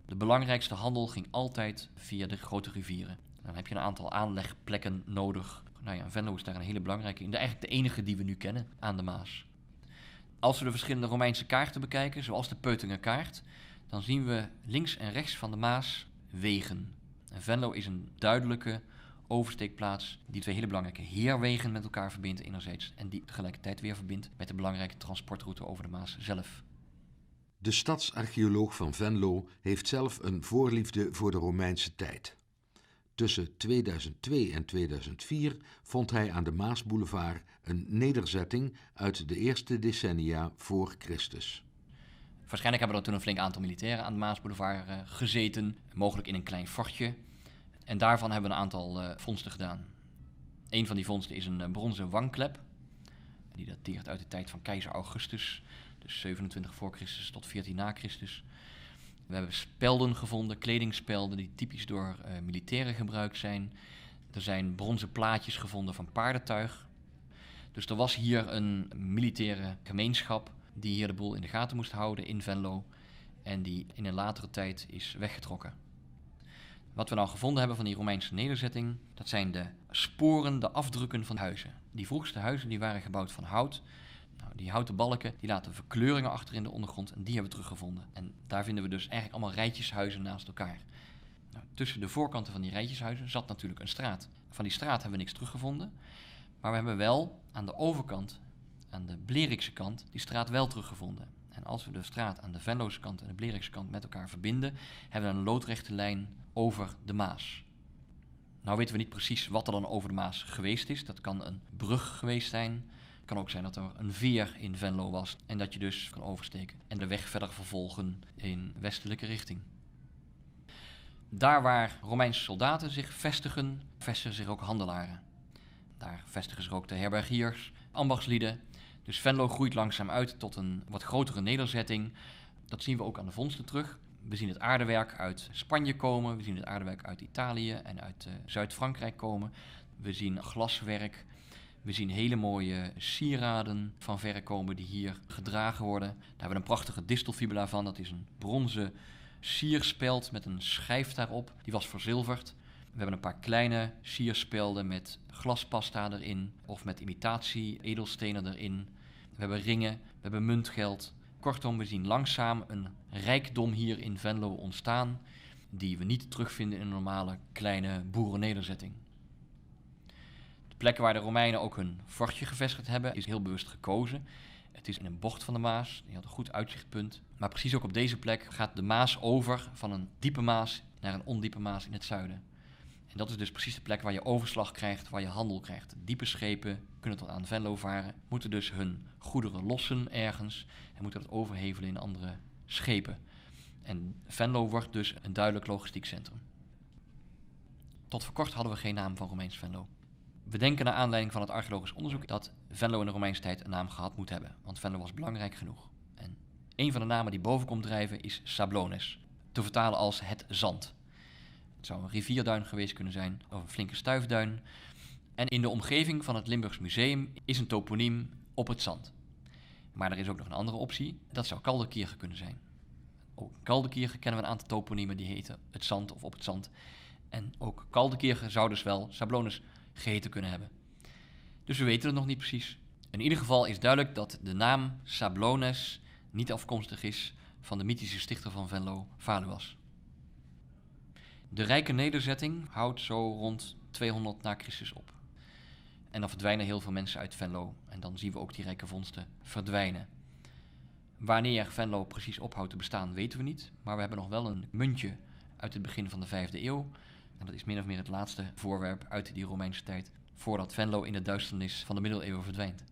De belangrijkste handel ging altijd via de grote rivieren. Dan heb je een aantal aanlegplekken nodig. Venlo is daar een hele belangrijke in. Eigenlijk de enige die we nu kennen aan de Maas. Als we de verschillende Romeinse kaarten bekijken, zoals de Peutinger kaart, dan zien we links en rechts van de Maas wegen. En Venlo is een duidelijke oversteekplaats die twee hele belangrijke heerwegen met elkaar verbindt enerzijds en die tegelijkertijd weer verbindt met de belangrijke transportroute over de Maas zelf. De stadsarcheoloog van Venlo heeft zelf een voorliefde voor de Romeinse tijd. Tussen 2002 en 2004 vond hij aan de Maasboulevard een nederzetting uit de eerste decennia voor Christus. Waarschijnlijk hebben er toen een flink aantal militairen aan de Maasboulevard gezeten, mogelijk in een klein fortje. En daarvan hebben we een aantal vondsten gedaan. Een van die vondsten is een bronzen wangklep. Die dateert uit de tijd van keizer Augustus, dus 27 voor Christus tot 14 na Christus. We hebben spelden gevonden, kledingspelden die typisch door militairen gebruikt zijn. Er zijn bronzen plaatjes gevonden van paardentuig. Dus er was hier een militaire gemeenschap die hier de boel in de gaten moest houden in Venlo en die in een latere tijd is weggetrokken. Wat we nou gevonden hebben van die Romeinse nederzetting, dat zijn de sporen, de afdrukken van huizen. Die vroegste huizen die waren gebouwd van hout. Die houten balken die laten verkleuringen achter in de ondergrond en die hebben we teruggevonden. En daar vinden we dus eigenlijk allemaal rijtjeshuizen naast elkaar. Tussen de voorkanten van die rijtjeshuizen zat natuurlijk een straat. Van die straat hebben we niks teruggevonden, maar we hebben wel aan de overkant, aan de Blerikse kant, die straat wel teruggevonden. En als we de straat aan de Venlose kant en de Blerikse kant met elkaar verbinden, hebben we een loodrechte lijn over de Maas. Nou weten we niet precies wat er dan over de Maas geweest is. Dat kan een brug geweest zijn. Het kan ook zijn dat er een veer in Venlo was en dat je dus kan oversteken en de weg verder vervolgen in westelijke richting. Daar waar Romeinse soldaten zich vestigen zich ook handelaren. Daar vestigen zich ook de herbergiers, ambachtslieden. Dus Venlo groeit langzaam uit tot een wat grotere nederzetting. Dat zien we ook aan de vondsten terug. We zien het aardewerk uit Spanje komen, we zien het aardewerk uit Italië en uit Zuid-Frankrijk komen. We zien glaswerk, we zien hele mooie sieraden van verre komen die hier gedragen worden. Daar hebben we een prachtige distelfibula van, dat is een bronzen sierspeld met een schijf daarop, die was verzilverd. We hebben een paar kleine sierspelden met glaspasta erin of met imitatie edelstenen erin. We hebben ringen, we hebben muntgeld. Kortom, we zien langzaam een rijkdom hier in Venlo ontstaan die we niet terugvinden in een normale kleine boerennederzetting. De plekken waar de Romeinen ook hun fortje gevestigd hebben is heel bewust gekozen. Het is in een bocht van de Maas, die had een goed uitzichtpunt. Maar precies ook op deze plek gaat de Maas over van een diepe Maas naar een ondiepe Maas in het zuiden. En dat is dus precies de plek waar je overslag krijgt, waar je handel krijgt. Diepe schepen kunnen tot aan Venlo varen, moeten dus hun goederen lossen ergens en moeten dat overhevelen in andere schepen. En Venlo wordt dus een duidelijk logistiek centrum. Tot voor kort hadden we geen naam van Romeins Venlo. We denken naar aanleiding van het archeologisch onderzoek dat Venlo in de Romeinse tijd een naam gehad moet hebben, want Venlo was belangrijk genoeg. En een van de namen die boven komt drijven is Sablones, te vertalen als het zand. Het zou een rivierduin geweest kunnen zijn, of een flinke stuifduin. En in de omgeving van het Limburgs Museum is een toponiem op het zand. Maar er is ook nog een andere optie, dat zou Kaldekirche kunnen zijn. Ook in Kaldekirche kennen we een aantal toponiemen die heten het zand of op het zand. En ook Kaldekirche zou dus wel Sablones geheten kunnen hebben. Dus we weten het nog niet precies. In ieder geval is duidelijk dat de naam Sablones niet afkomstig is van de mythische stichter van Venlo, Valuas. De rijke nederzetting houdt zo rond 200 na Christus op. En dan verdwijnen heel veel mensen uit Venlo. En dan zien we ook die rijke vondsten verdwijnen. Wanneer Venlo precies ophoudt te bestaan, weten we niet. Maar we hebben nog wel een muntje uit het begin van de 5e eeuw. En dat is min of meer het laatste voorwerp uit die Romeinse tijd, voordat Venlo in de duisternis van de middeleeuwen verdwijnt.